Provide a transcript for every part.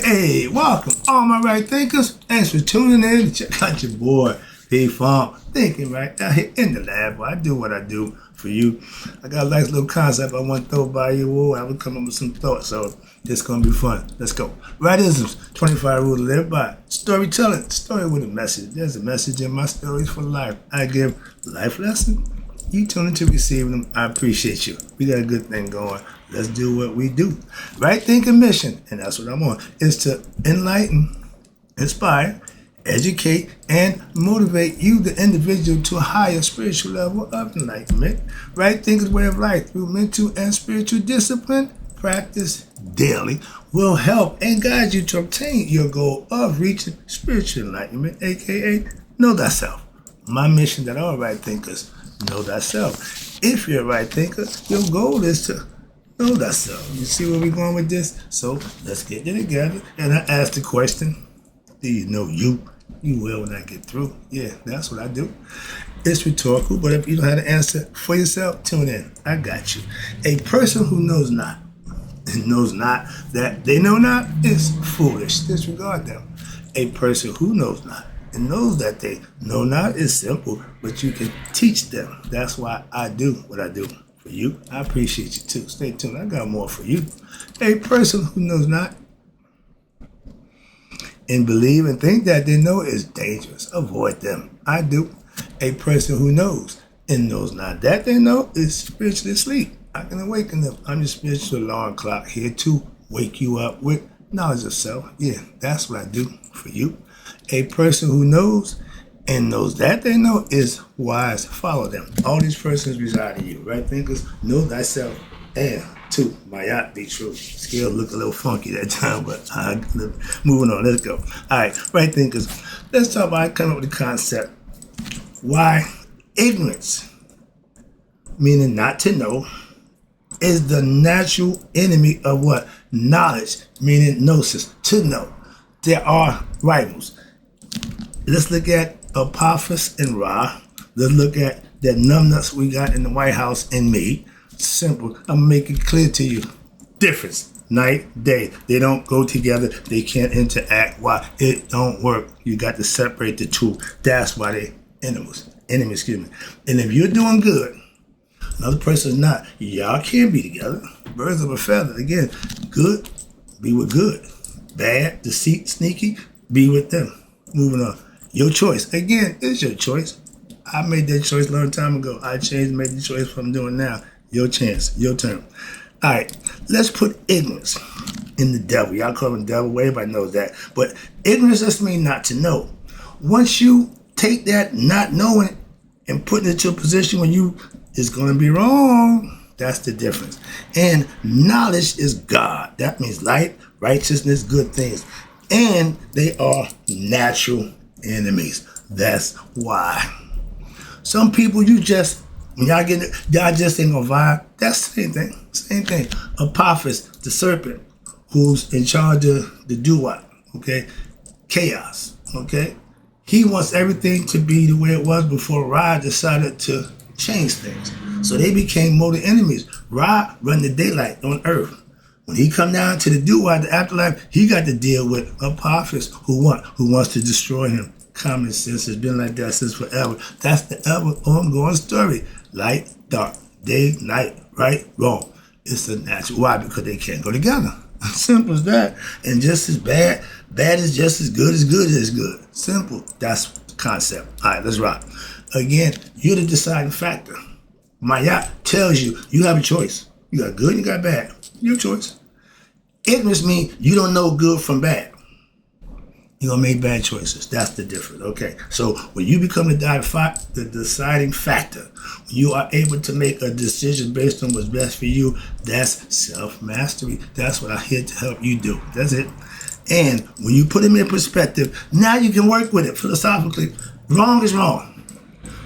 Hey, welcome, all my right thinkers. Thanks for tuning in. Check out your boy, P-Funk, thinking right out here in the lab. I do what I do for you. I got a nice little concept I want to throw by you. I will come up with some thoughts, so it's going to be fun. Let's go. Rightisms, 25 rules to live by. Storytelling, story with a message. There's a message in my stories for life. I give life lessons. You tune into receiving them. I appreciate you. We got a good thing going. Let's do what we do. Right thinking mission, and that's what I'm on, is to enlighten, inspire, educate, and motivate you, the individual, to a higher spiritual level of enlightenment. Right thinking way of life through mental and spiritual discipline, practice daily, will help and guide you to obtain your goal of reaching spiritual enlightenment, aka know thyself. My mission that all right thinkers know thyself. If you're a right thinker, your goal is to know thyself. You see where we're going with this? So let's get it together. And I ask the question, do you know you? You will when I get through. Yeah, that's what I do. It's rhetorical, but if you don't have the answer for yourself, tune in. I got you. A person who knows not and knows not that they know not is foolish. Disregard them. A person who knows not and knows that they know not is simple, but you can teach them. That's why I do what I do for you. I appreciate you too. Stay tuned. I got more for you. A person who knows not and believe and think that they know is dangerous. Avoid them. I do. A person who knows and knows not that they know is spiritually asleep. I can awaken them. I'm your spiritual alarm clock here to wake you up with knowledge of self. Yeah, that's what I do for you. A person who knows and knows that they know is wise. Follow them. All these persons reside in you. Right thinkers, know thyself. And two, my yacht be true. Scale look a little funky that time, but moving on. Let's go. All right, right thinkers. Let's talk about coming up with the concept. Why ignorance, meaning not to know, is the natural enemy of what? Knowledge, meaning gnosis, to know. There are rivals. Let's look at Apophis and Ra. Let's look at the numbnuts we got in the White House and me. Simple. I'm making it clear to you. Difference. Night, day. They don't go together. They can't interact. Why? It don't work. You got to separate the two. That's why they enemies. Excuse me. And if you're doing good, another person is not, y'all can't be together. Birds of a feather. Again, good, be with good. Bad, deceit, sneaky, be with them. Moving on. Your choice. Again, it's your choice. I made that choice a long time ago. I changed and made the choice what I'm doing now. Your chance. Your turn. All right. Let's put ignorance in the devil. Y'all call him the devil. Everybody knows that. But ignorance just means not to know. Once you take that not knowing and put it into a position where you is going to be wrong, that's the difference. And knowledge is God. That means light, righteousness, good things. And they are natural enemies. That's why. Some people when y'all get it, y'all just ain't gonna vibe. That's the same thing. Same thing. Apophis, the serpent, who's in charge of the do-what, okay? Chaos, okay? He wants everything to be the way it was before Ra decided to change things. So they became mortal enemies. Ra run the daylight on earth. When he come down to the do-what, the afterlife, he got to deal with Apophis, who wants to destroy him. Common sense has been like that since forever. That's the ever ongoing story. Light, dark, day, night, right, wrong. It's a natural. Why? Because they can't go together. Simple as that. And just as bad is just as good is good. Simple. That's the concept. All right, let's rock. Again, you're the deciding factor. Mayat tells you have a choice. You got good and you got bad. Your choice. Ignorance means you don't know good from bad. You're going to make bad choices. That's the difference. Okay. So when you become the deciding factor, when you are able to make a decision based on what's best for you, that's self-mastery. That's what I'm here to help you do. That's it. And when you put them in perspective, now you can work with it philosophically. Wrong is wrong.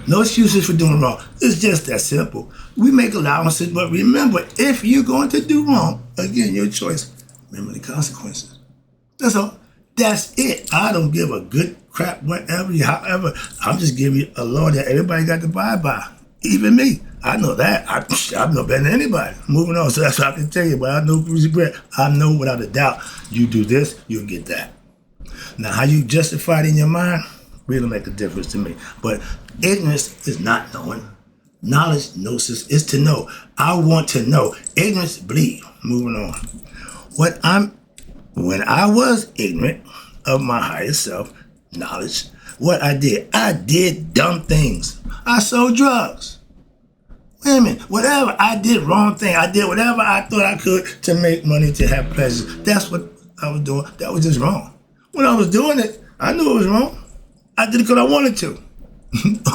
No excuses for doing wrong. It's just that simple. We make allowances, but remember, if you're going to do wrong, again, your choice. Remember the consequences. That's all. That's it. I don't give a good crap whatever, however. I'm just giving you a law that everybody got to abide by. Even me, I know that. I know better than anybody. Moving on, so that's what I can tell you. But I know, Brucey Brett, I know without a doubt, you do this, you'll get that. Now, how you justify it in your mind really make a difference to me. But ignorance is not knowing. Knowledge, gnosis, is to know. I want to know. Ignorance, believe. Moving on. When I was ignorant of my higher self, knowledge, what I did dumb things. I sold drugs. Wait a minute, whatever, I did wrong thing. I did whatever I thought I could to make money, to have pleasure. That's what I was doing. That was just wrong. When I was doing it, I knew it was wrong. I did it because I wanted to.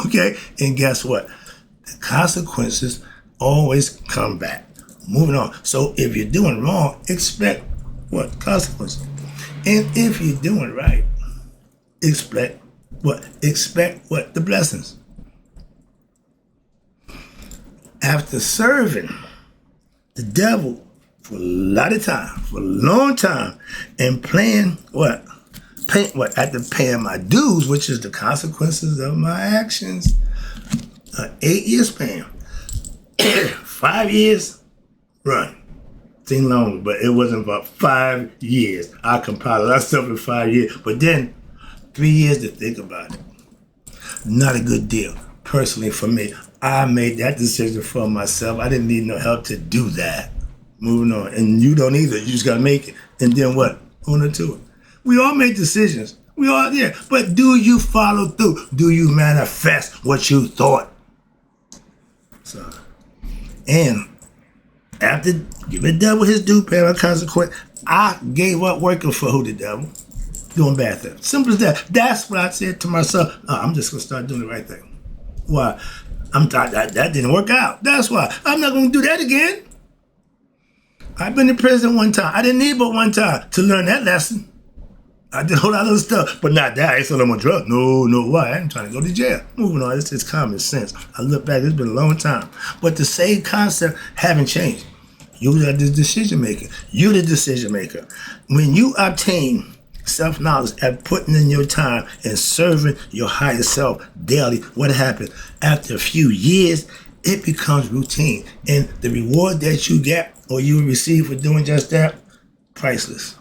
Okay? And guess what? The consequences always come back. Moving on. So if you're doing wrong, expect what? Consequences. And if you're doing right, expect what? Expect what? The blessings. After serving the devil for a lot of time, for a long time, and playing what? After paying my dues, which is the consequences of my actions. 8 years span. 5 years run. Seemed long, but it wasn't about 5 years. I compiled a lot of stuff in 5 years, but then 3 years to think about it. Not a good deal. Personally, for me, I made that decision for myself. I didn't need no help to do that. Moving on. And you don't either. You just got to make it. And then what? On into it. We all make decisions. We all, yeah. But do you follow through? Do you manifest what you thought? So, and after giving the devil his due, paying my consequence, I gave up working for who? The devil. Doing bad things. Simple as that. That's what I said to myself. I'm just going to start doing the right thing. Why? That didn't work out. That's why. I'm not going to do that again. I've been in prison one time. I didn't need but one time to learn that lesson. I did a whole lot of other stuff, but not that. I ain't selling my drug. No, why? I ain't trying to go to jail. Moving on, it's just common sense. I look back, it's been a long time. But the same concept haven't changed. You are the decision maker. You're the decision maker. When you obtain self-knowledge and putting in your time and serving your higher self daily, what happens? After a few years, it becomes routine. And the reward that you get or you receive for doing just that, priceless.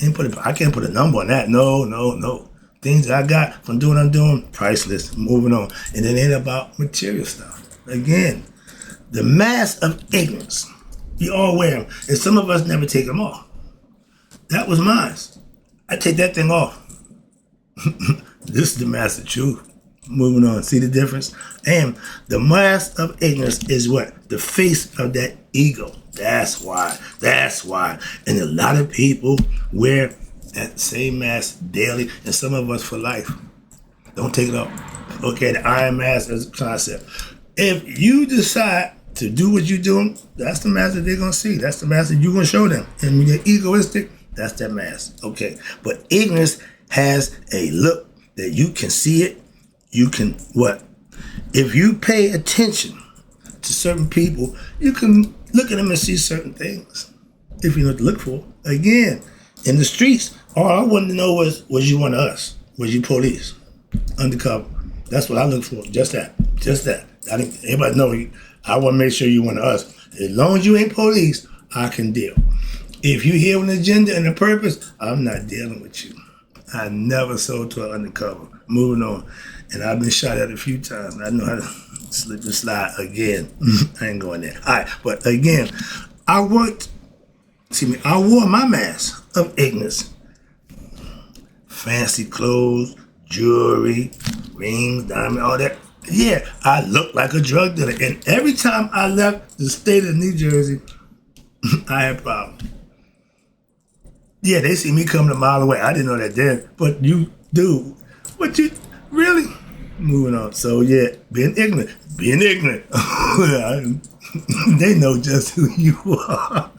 I can't put a number on that. No. Things that I got from doing what I'm doing, priceless. Moving on. And it ain't about material stuff. Again, the mask of ignorance. We all wear them. And some of us never take them off. That was mine. I take that thing off. This is the mask of truth. Moving on. See the difference? And the mask of ignorance is what? The face of that ego. That's why. And a lot of people wear that same mask daily, and some of us for life. Don't take it off. Okay, the iron mask is a concept. If you decide to do what you're doing, that's the mask that they're going to see. That's the mask that you're going to show them. And when you're egoistic, that's that mask. Okay, but ignorance has a look that you can see it. You can what? If you pay attention to certain people, you can look at them and see certain things. If you know what to look for. Again, in the streets, all I wanted to know was you one of us? Was you police? Undercover. That's what I look for. Just that. Everybody know I want to make sure you one of us. As long as you ain't police, I can deal. If you here with an agenda and a purpose, I'm not dealing with you. I never sold to an undercover. Moving on. And I've been shot at a few times. I know how to slip and slide again. I ain't going there. All right, but again, I wore my mask of ignorance. Fancy clothes, jewelry, rings, diamonds, all that. Yeah, I looked like a drug dealer. And every time I left the state of New Jersey, I had problems. Yeah, they see me coming a mile away. I didn't know that then, but you do. But you really moving on. So yeah, being ignorant. They know just who you are.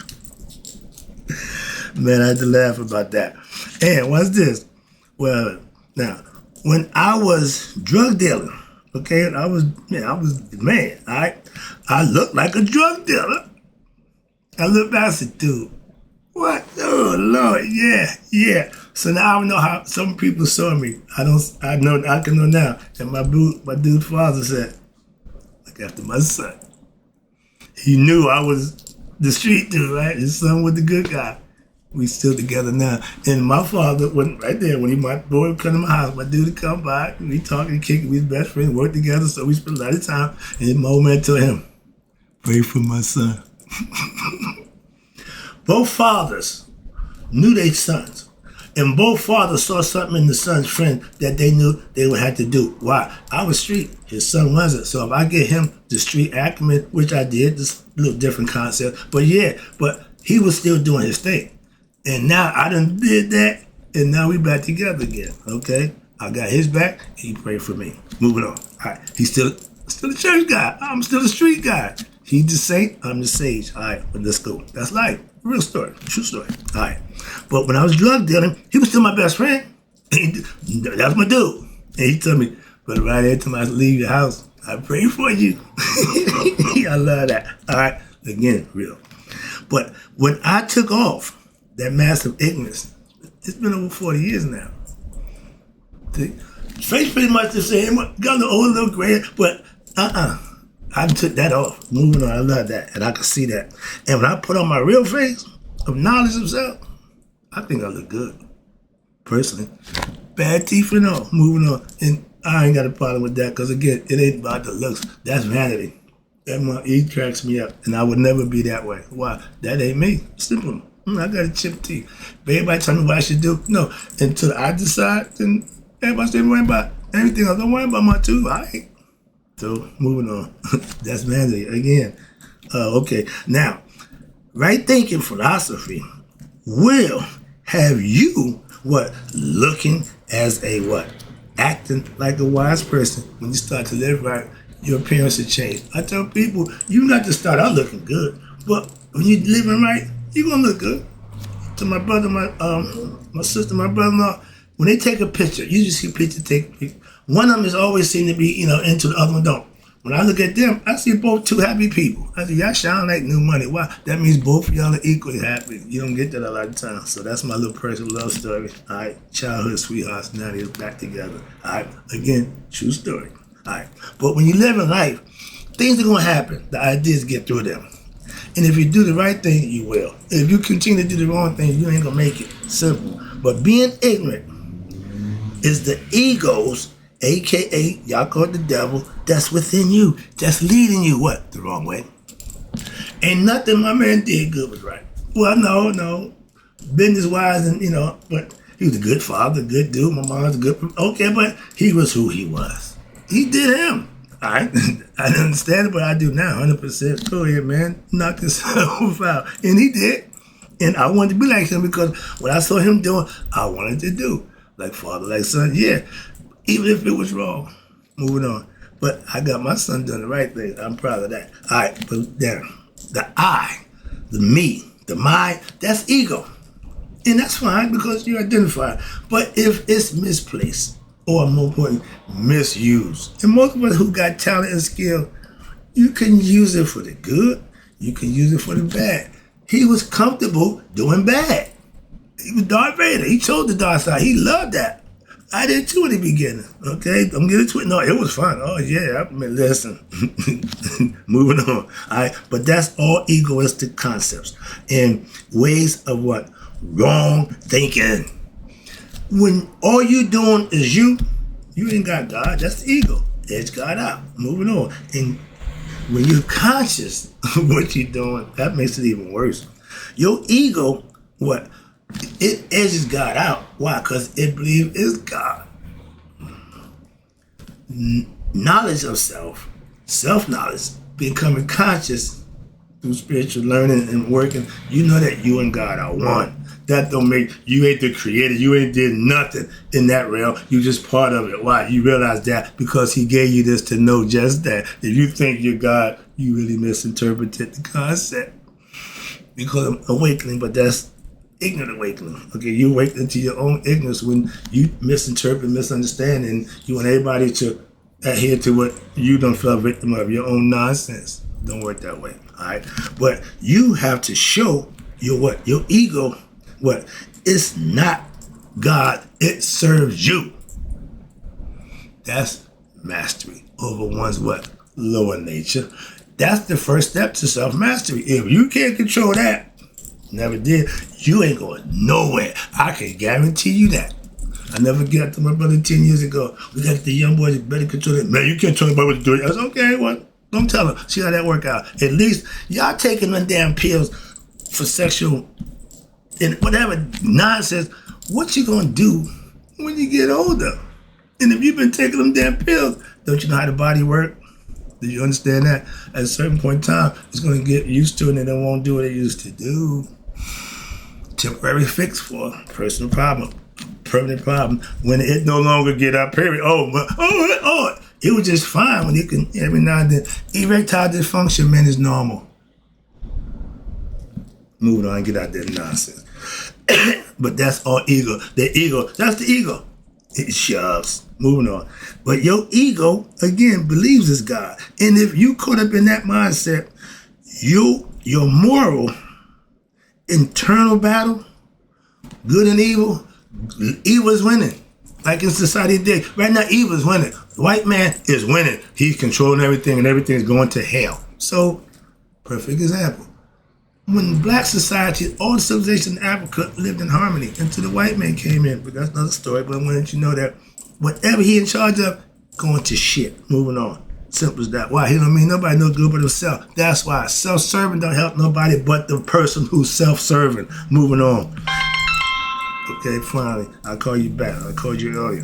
Man, I had to laugh about that. And what's this? Well, now, when I was drug dealing, okay, I was the man, all right? I looked like a drug dealer. I looked back and said, dude, what? Oh, Lord, yeah. So now I know how some people saw me. I can know now. And my dude's father said, after my son. He knew I was the street dude, right? His son was the good guy. We still together now. And my father went right there when my boy would come to my house. My dude would come by. We talking, kicking. We was best friends, worked together. So we spent a lot of time. And then my old man told him, pray for my son. Both fathers knew their sons. And both fathers saw something in the son's friend that they knew they would have to do. Why? I was street. His son wasn't. So if I get him the street acumen, which I did, just a little different concept. But he was still doing his thing. And now I done did that, and now we back together again, okay? I got his back, he prayed for me. Moving on. All right, he's still a church guy. I'm still a street guy. He's the saint, I'm the sage. All right, but let's go. That's life. Real story, true story. All right. But when I was drug dealing, he was still my best friend. That was my dude. And he told me, but right every time I leave your house, I pray for you. I love that. All right, again, real. But when I took off, that massive ignorance, it's been over 40 years now. Faith pretty much the same, got a old little gray, but I took that off. Moving on, I love that, and I can see that. And when I put on my real face of knowledge of self, I think I look good, personally. Bad teeth and all, moving on. And I ain't got a problem with that, because again, it ain't about the looks. That's vanity. He cracks me up, and I would never be that way. Why? That ain't me. Simple. I got a chip teeth. But everybody tell me what I should do. No, until I decide, then everybody stay worrying about everything else. Don't worry about my tooth. All right. So, moving on. That's vanity again. Okay. Now, right thinking philosophy will have you, looking as a acting like a wise person. When you start to live right, your appearance will change. I tell people, you got to start out looking good, but when you're living right, you're going to look good. To my brother, my sister, my brother-in-law, when they take a picture, you just see picture take picture. One of them is always seem to be, into the other one don't. When I look at them, I see both two happy people. I say, y'all shine like new money. Why? That means both of y'all are equally happy. You don't get that a lot of times. So that's my little personal love story. All right, childhood sweethearts, now they're back together. All right, again, true story. All right, but when you live in life, things are going to happen. The ideas get through them. And if you do the right thing, you will. If you continue to do the wrong thing, you ain't going to make it. Simple. But being ignorant is the ego's, a.k.a. y'all call it the devil, that's within you, that's leading you, the wrong way. Ain't nothing my man did good was right. Well, no. Business-wise, and, but he was a good father, good dude. My mom's a good, okay, but he was who he was. He did him. I didn't understand it, but I do now, 100%. Go ahead, man. Knock yourself out. And he did. And I wanted to be like him because what I saw him doing, I wanted to do. Like father, like son, yeah. Even if it was wrong. Moving on. But I got my son doing the right thing. I'm proud of that. All right, but then the I, the me, the my, that's ego. And that's fine because you identify. But if it's misplaced, or more important, misused. And most of us who got talent and skill, you can use it for the good, you can use it for the bad. He was comfortable doing bad. He was Darth Vader. He chose the dark side. He loved that. I did too in the beginning, okay? I'm getting to it. No, it was fun. Oh, yeah. I mean, listen. Moving on. All right? But that's all egoistic concepts and ways of wrong thinking. When all you doing is you ain't got God. That's the ego. Edge God out. Moving on. And when you're conscious of what you're doing, that makes it even worse. Your ego, it edges God out. Why? Because it believes it's God. Knowledge of self-knowledge, becoming conscious through spiritual learning and working, you know that you and God are one. That don't make, you ain't the creator, you ain't did nothing in that realm, you just part of it. Why? You realize that because he gave you this to know just that. If you think you're God, you really misinterpreted the concept. Because of awakening, but that's ignorant awakening. Okay, you awaken to your own ignorance when you misinterpret, misunderstand, and you want everybody to adhere to what you don't feel victim of, your own nonsense. Don't work that way, all right? But you have to show your ego, it's not God, it serves you. That's mastery over one's lower nature. That's the first step to self-mastery. If you can't control that, never did, you ain't going nowhere. I can guarantee you that. I never got to my brother 10 years ago. We got the young boys better control it. Man, you can't tell anybody what to do. I was okay, well, don't tell them. See how that work out. At least y'all taking them damn pills for sexual and whatever nonsense. What you gonna do when you get older? And if you've been taking them damn pills, don't you know how the body works? Do you understand that? At a certain point in time, it's going to get used to it and it won't do what it used to do. Temporary fix for a personal problem. Permanent problem when it no longer get up, period. It was just fine when it can, every now and then. Erectile dysfunction, man, is normal. Moving on, get out that nonsense. But that's all ego. That's the ego. It shoves. Moving on. But your ego, again, believes it's God. And if you caught up in that mindset, your moral, internal battle, good and evil is winning. Like in society today. Right now, evil is winning. The white man is winning. He's controlling everything and everything is going to hell. So, perfect example. When black society, all the civilization in Africa lived in harmony until the white man came in. But that's another story. But I wanted you to know that whatever he in charge of, going to shit. Moving on. Simple as that. Why? He don't mean nobody no good but himself. That's why self-serving don't help nobody but the person who's self-serving. Moving on. Okay, finally. I'll call you back. I called you earlier.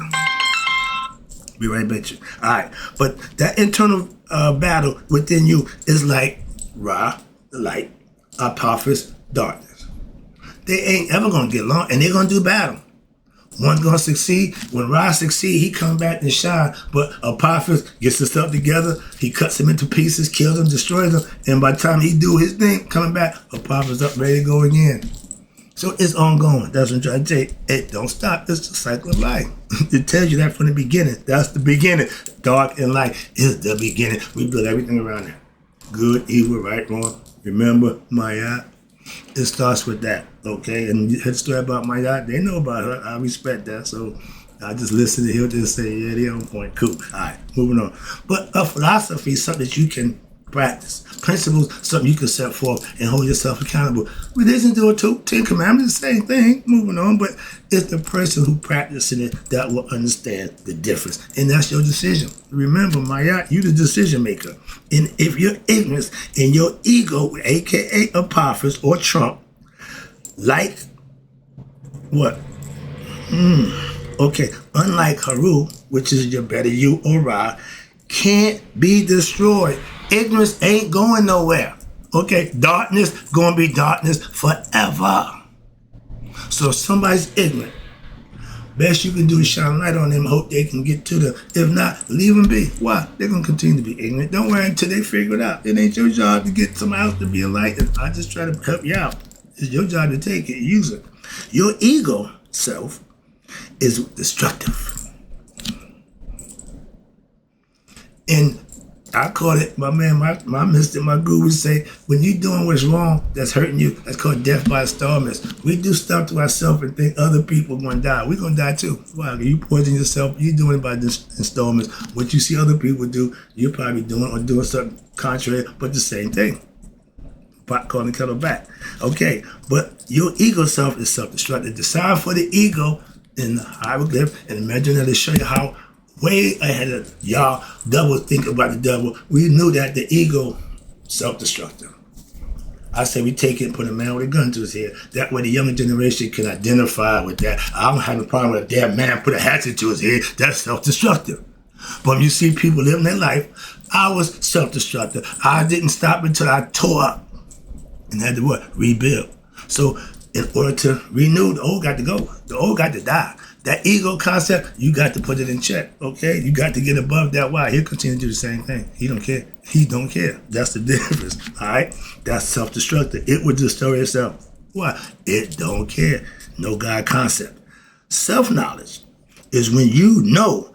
Be right back. All right. But that internal battle within you is like Ra, the light, Apophis, darkness. They ain't ever going to get along, and they're going to do battle. One's going to succeed. When Ra succeeds, he comes back and shine. But Apophis gets his stuff together. He cuts him into pieces, kills him, destroys him. And by the time he do his thing, coming back, Apophis up, ready to go again. So it's ongoing. That's what I'm trying to tell you. It don't stop. It's the cycle of life. It tells you that from the beginning. That's the beginning. Dark and light is the beginning. We build everything around it. Good, evil, right, wrong. Remember Maya? It starts with that, okay? And you heard the story about Maya. They know about her. I respect that. So I just listen to he'll just say, yeah, they're on point. Cool. All right, moving on. But a philosophy is something that you can practice. Principles, something you can set forth and hold yourself accountable. Religion do it too. 10 Commandments, the same thing. Moving on. But it's the person who practices it that will understand the difference. And that's your decision. Remember, Maya, you the decision maker. And if your ignorance and your ego, aka Apophis or Trump, like what? Okay, unlike Haru, which is your better you or Ra, can't be destroyed. Ignorance ain't going nowhere. Okay, darkness gonna be darkness forever. So if somebody's ignorant, best you can do is shine light on them, hope they can get to them. If not, leave them be. Why? They're gonna continue to be ignorant. Don't worry until they figure it out. It ain't your job to get somebody else to be enlightened. I just try to help you out. It's your job to take it, use it. Your ego self is destructive. And I call it, my man, my mystic, my guru would say, when you doing what's wrong, that's hurting you, that's called death by installments. We do stuff to ourselves and think other people are going to die. We're going to die too. Why? You poison yourself, you're doing it by installments. What you see other people do, you're probably doing or doing something contrary, but the same thing. Pot calling the kettle back. Okay, but your ego self is self-destructive. Decide for the ego in the hieroglyph and imagine that it show you how way ahead of y'all double think about the devil. We knew that the ego self-destructive. I say we take it and put a man with a gun to his head. That way the younger generation can identify with that. I don't have a problem with a damn man put a hatchet to his head. That's self-destructive. But when you see people living their life, I was self-destructive. I didn't stop until I tore up and had to what? Rebuild. So in order to renew, the old got to go. The old got to die. That ego concept, you got to put it in check, okay? You got to get above that. Why? He'll continue to do the same thing. He don't care. He don't care. That's the difference, all right? That's self-destructive. It would destroy itself. Why? It don't care. No God concept. Self-knowledge is when you know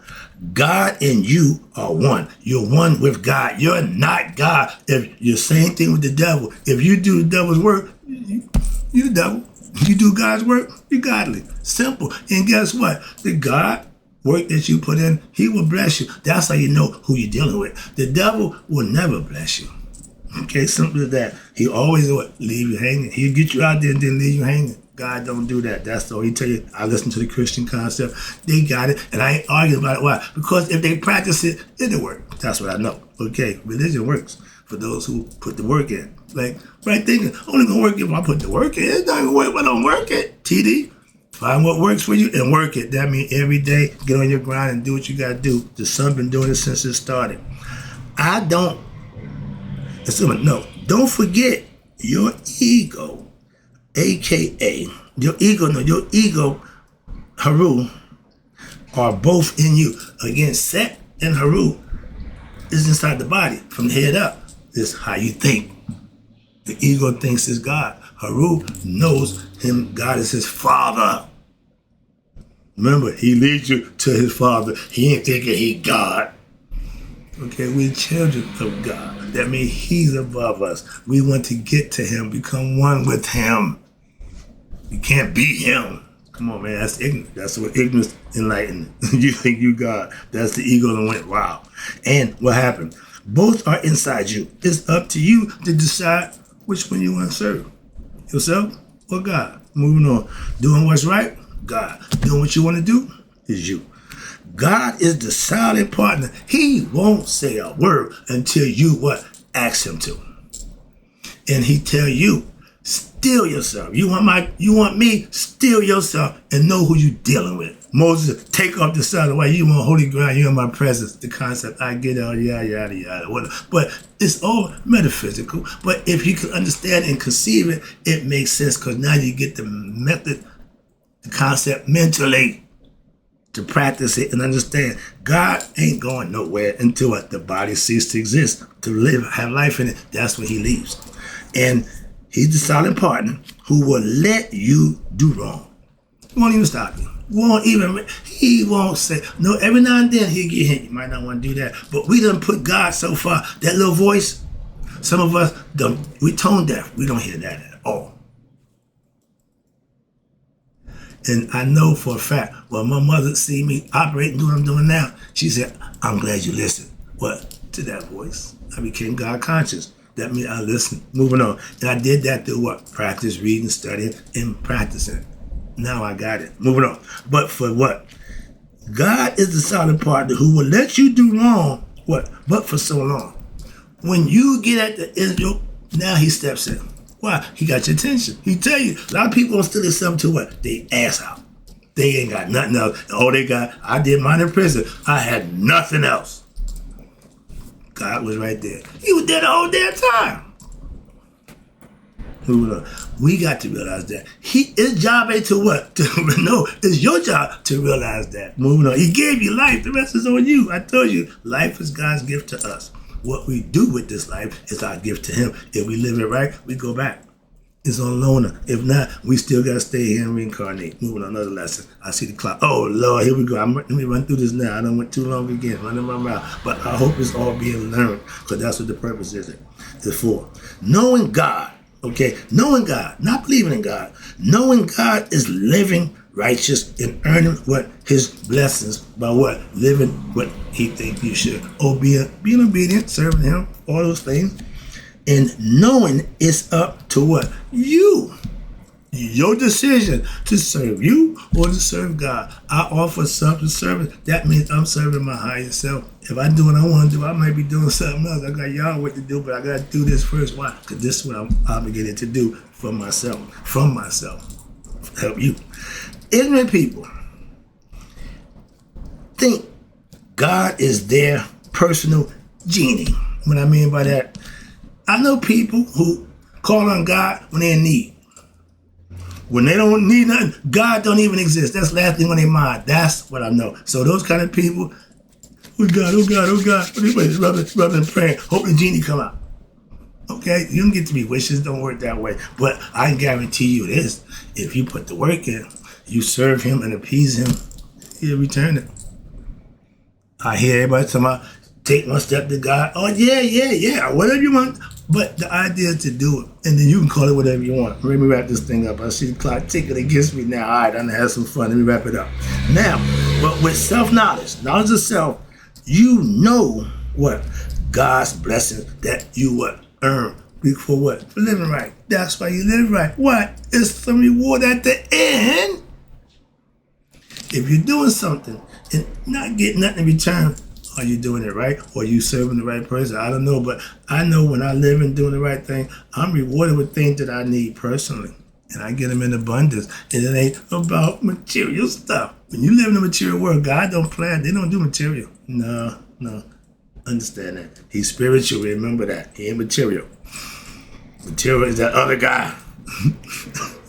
God and you are one. You're one with God. You're not God. If you're same thing with the devil. If you do the devil's work, you the devil. You do God's work, you're godly. Simple. And guess what? The God work that you put in, he will bless you. That's how you know who you're dealing with. The devil will never bless you. Okay, simple as that. He always leave you hanging. He'll get you out there and then leave you hanging. God don't do that. That's all he tell you. I listen to the Christian concept. They got it, and I ain't arguing about it. Why? Because if they practice it, it'll work. That's what I know. Okay, religion works for those who put the work in. Like, right thinking, only gonna work if I put the work in. It's not gonna work if I don't work it. TD, find what works for you and work it. That means every day, get on your grind and do what you gotta do. The sun been doing it since it started. Don't forget your ego. AKA, your ego, Haru, are both in you. Again, Set and Haru is inside the body. From the head up is how you think. The ego thinks is God. Haru knows him. God is his father. Remember, he leads you to his father. He ain't thinking he God. Okay, we're children of God. That means he's above us. We want to get to him, become one with him. You can't beat him. Come on, man. That's ignorant. That's what ignorance enlightened. You think you God. That's the ego that went wow. And what happened? Both are inside you. It's up to you to decide which one you want to serve. Yourself or God. Moving on. Doing what's right, God. Doing what you want to do is you. God is the silent partner. He won't say a word until you ask him to. And he tell you, still yourself. You want me, still yourself and know who you dealing with. Moses, take off the side of the way. You want holy ground, you're in my presence. The concept, I get out, yada, yada, yada. But it's all metaphysical. But if you can understand and conceive it, it makes sense because now you get the method, the concept mentally to practice it and understand God ain't going nowhere until the body ceases to exist, to live, have life in it. That's when he leaves. And he's the silent partner who will let you do wrong. He won't even stop you. He won't say, no, every now and then he'll get hit. You might not want to do that. But we done put God so far, that little voice, some of us, we tone deaf. We don't hear that at all. And I know for a fact, when my mother see me operate and do what I'm doing now, she said, I'm glad you listened. To that voice. I became God conscious. That means I listened. Moving on. And I did that through practice, reading, studying, and practicing. Now I got it. Moving on. But for what? God is the silent partner who will let you do wrong, but for so long. When you get at the end, now he steps in. Why? He got your attention. He tell you, a lot of people don't steal themselves to they ass out. They ain't got nothing else. All they got, I did mine in prison. I had nothing else. God was right there. He was there the whole damn time. We got to realize that. His job ain't to no, it's your job to realize that. Moving on. He gave you life. The rest is on you. I told you, life is God's gift to us. What we do with this life is our gift to him. If we live it right, we go back. It's on loaner. If not, we still got to stay here and reincarnate. Moving on, another lesson. I see the clock. Oh, Lord, here we go. Let me run through this now. I done went too long again, running my mouth. But I hope it's all being learned because that's what the purpose is for. Knowing God, okay? Knowing God, not believing in God. Knowing God is living righteous and earning his blessings by living what he thinks you should. Being obedient, serving him, all those things. And knowing it's up to you. Your decision to serve you or to serve God. I offer self-service. That means I'm serving my higher self. If I do what I want to do, I might be doing something else. I got y'all what to do, but I got to do this first. Why? Because this is what I'm obligated to do for myself, from myself. Help you. Ignorant people think God is their personal genie. What I mean by that, I know people who call on God when they're in need. When they don't need nothing, God don't even exist. That's the last thing on their mind. That's what I know. So those kind of people, oh God, oh God, oh God, rubbing and praying, hope the genie come out. Okay, you don't get to be wishes, don't work that way. But I can guarantee you this, if you put the work in, you serve him and appease him, he'll return it. I hear everybody talking about, take one step to God. Oh, yeah, whatever you want. But the idea is to do it, and then you can call it whatever you want. Let me wrap this thing up. I see the clock ticking against me now. All right, I'm going to have some fun. Let me wrap it up. Now, But with self-knowledge, knowledge of self, you know what? God's blessings that you what? Earn. For what? For living right. That's why you live right. What? It's some reward at the end. If you're doing something and not getting nothing in return, are you doing it right? Or are you serving the right person? I don't know, but I know when I live and doing the right thing, I'm rewarded with things that I need personally. And I get them in abundance. And it ain't about material stuff. When you live in the material world, God don't plan. They don't do material. No. Understand that. He's spiritual. Remember that. He ain't material. Material is that other guy.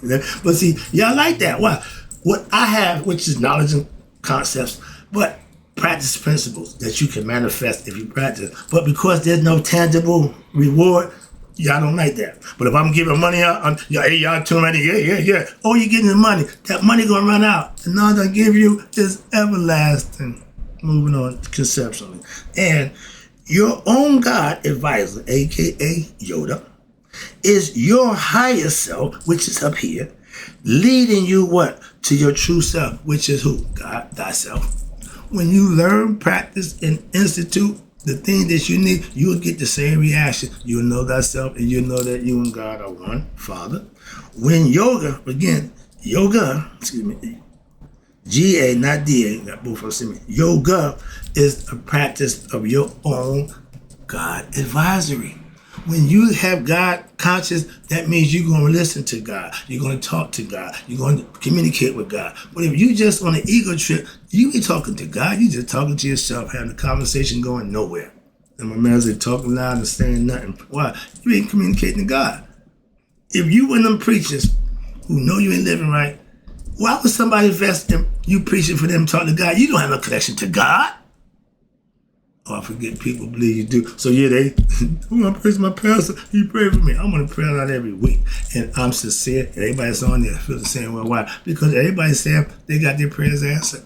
But see, y'all like that. Why? What I have, which is knowledge and concepts, but practice principles that you can manifest if you practice. But because there's no tangible reward, y'all don't like that. But if I'm giving money out, hey, y'all too many, yeah. Oh, you're getting the money. That money gonna run out. And all I give you is everlasting. Moving on conceptually. And your own God advisor, aka Yoda, is your higher self, which is up here, leading you what? To your true self, which is who? God, thyself. When you learn, practice, and institute the thing that you need, you will get the same reaction. You'll know thyself, and you'll know that you and God are one Father. When yoga, G-A, not D-A, got both of them. Yoga is a practice of your own God advisory. When you have God conscious, that means you're going to listen to God. You're going to talk to God. You're going to communicate with God. But if you just on an ego trip, you ain't talking to God. You just talking to yourself, having a conversation going nowhere. And my man said, talking loud and saying nothing. Why? You ain't communicating to God. If you one of them preachers who know you ain't living right, why would somebody invest in you preaching for them talking to God? You don't have no connection to God. Oh, I forget people believe you do. So yeah, I'm going to praise my pastor. He pray for me. I'm going to pray out every week. And I'm sincere. And everybody that's on there feels the same way. Why? Because everybody's saying they got their prayers answered.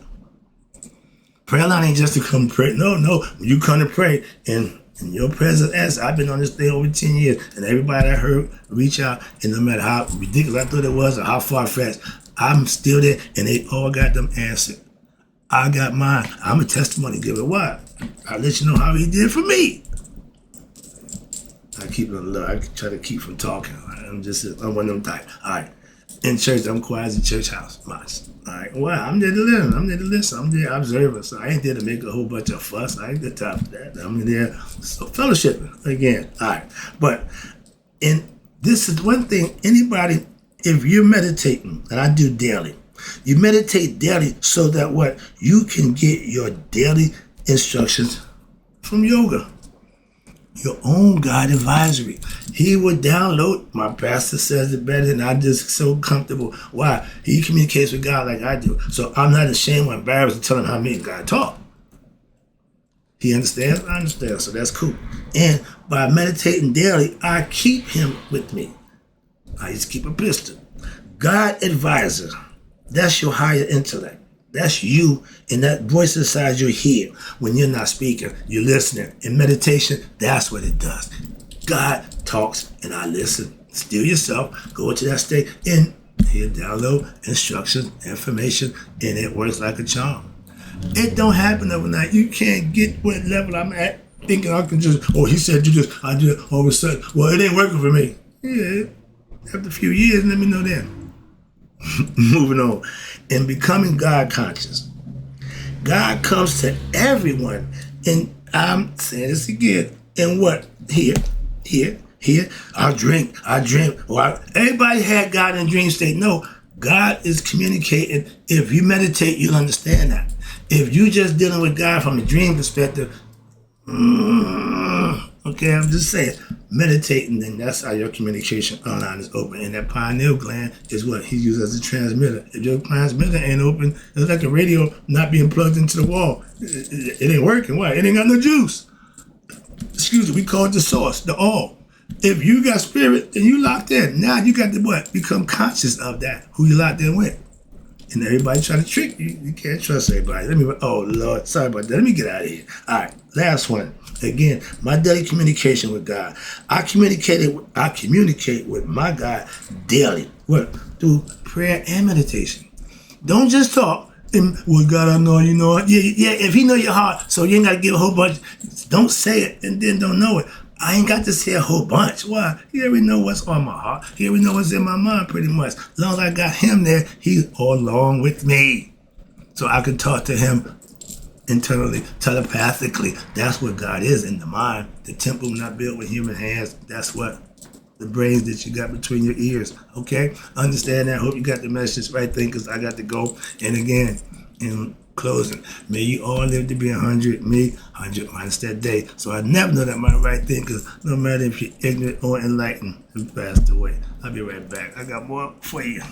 Prayer line ain't just to come pray. No. When you come to pray and your prayers are answered. I've been on this thing over 10 years. And everybody I heard reach out. And no matter how ridiculous I thought it was or how far-fetched, I'm still there. And they all got them answered. I got mine. I'm a testimony giver. Why? I'll let you know how he did for me. I keep it on low. I try to keep from talking. I'm one of them type. All right. In church, I'm quiet as a church house. Mouse. All right. Well, I'm there to learn. I'm there to listen. I'm there to observe. So I ain't there to make a whole bunch of fuss. I ain't the top of that. I'm there so fellowshipping again. All right. But this is one thing. Anybody, if you're meditating, and I do daily, you meditate daily so that what? You can get your daily instructions from yoga. Your own God advisory. He will download. My pastor says it better, and I'm just so comfortable. Why? He communicates with God like I do. So I'm not ashamed or embarrassed to tell him how me and God talk. He understands? I understand. So that's cool. And by meditating daily, I keep him with me. I just keep a pistol. God advisor. That's your higher intellect. That's you, and that voice inside you hear when you're not speaking, you're listening. In meditation, that's what it does. God talks and I listen. Still yourself, go into that state, and he'll download instructions, information, and it works like a charm. It don't happen overnight. You can't get what level I'm at thinking I can just, he said do this, I do it, all of a sudden, well, it ain't working for me. Yeah, after a few years, let me know then. Moving on. In becoming God conscious, God comes to everyone, and I'm saying this again, and what? Here, I dream. Everybody had God in dream state. No, God is communicating. If you meditate, you'll understand that. If you just dealing with God from a dream perspective, okay, I'm just saying, meditating, then that's how your communication online is open. And that pineal gland is what he uses as a transmitter. If your transmitter ain't open, it's like a radio not being plugged into the wall. It ain't working. Why? It ain't got no juice. Excuse me, we call it the source, the all. If you got spirit, then you locked in. Now you got to what? Become conscious of that, who you locked in with. And everybody try to trick you. You can't trust everybody. Oh Lord, sorry about that. Let me get out of here. All right, last one. Again, my daily communication with God. I communicate with my God daily. What? Through prayer and meditation. Don't just talk. And with God, I know you know it. Yeah. If He know your heart, so you ain't got to give a whole bunch. Don't say it and then don't know it. I ain't got to say a whole bunch. Why? He already know what's on my heart. He already know what's in my mind pretty much. As long as I got Him there, He's all along with me. So I can talk to Him internally, telepathically. That's what God is in the mind. The temple not built with human hands. That's what the brains that you got between your ears. Okay? Understand that. Hope you got the message right thing because I got to go. And again, in closing, may you all live to be 100, me, 100 minus that day. So I never know that my right thing because no matter if you're ignorant or enlightened, you passed away. I'll be right back. I got more for you.